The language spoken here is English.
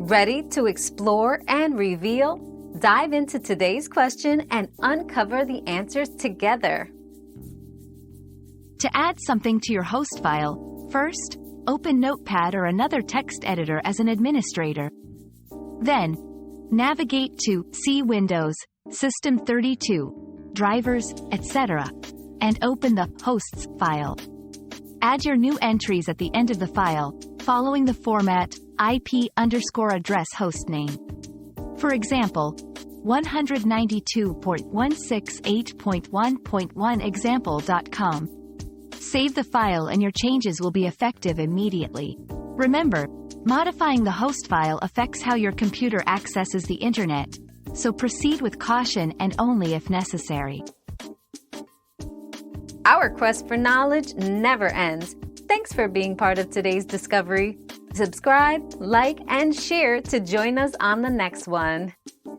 Ready to explore and reveal? Dive into today's question and uncover the answers together. To add something to your host file, first, open Notepad or another text editor as an administrator. Then, navigate to See Windows, System 32, Drivers, etc., and open the Hosts file. Add your new entries at the end of the file, following the format IP_address hostname. For example, 192.168.1.1 example.com. Save the file and your changes will be effective immediately. Remember, modifying the host file affects how your computer accesses the internet, so proceed with caution and only if necessary. Our quest for knowledge never ends. Thanks for being part of today's discovery. Subscribe, like, and share to join us on the next one.